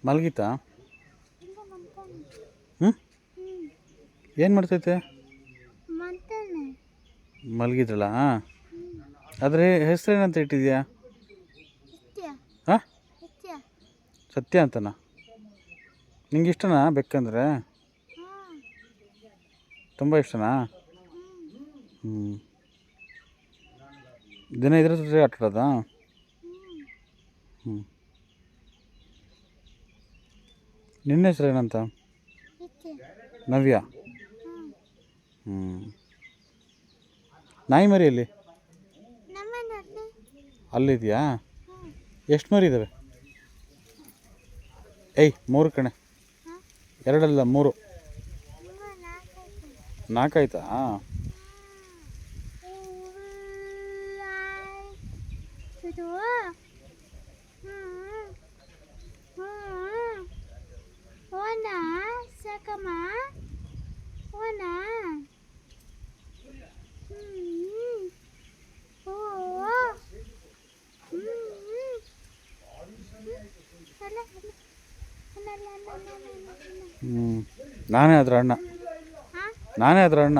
ಮಲಗಿತಾ? ಹ್ಞೂ ಏನು ಮಾಡ್ತೈತೆ? ಮಲಗಿದ್ರಲ್ಲ ಆದರೆ ಹೆಸರೇನಂತ ಇಟ್ಟಿದ್ಯಾ? ಹಾಂ, ಸತ್ಯ ಅಂತನಾ? ನಿಂಗೆ ಇಷ್ಟನಾ ಬೆಕ್ಕಂದ್ರೆ? ತುಂಬ ಇಷ್ಟನಾ? ಹ್ಞೂ, ದಿನ ಇದ್ರ ಜೊತೆ ಆಟ ಆಡೋದಾ? ಹ್ಞೂ, ನಿನ್ನ ಹೆಸರು ಏನಂತ? ನವ್ಯ. ಹ್ಞೂ, ನಾಯಿ ಮರಿ ಎಲ್ಲಿ? ಅಲ್ಲಿದೆಯಾ? ಎಷ್ಟು ಮರಿ ಇದ್ದಾವೆ? ಏಯ್ 3 ಕಣೆ, 2 ಅಲ್ಲ 3. 4 ಆಯ್ತಾ? ಹ್ಞೂ, ನಾನೇ ಅದರ ಅಣ್ಣ.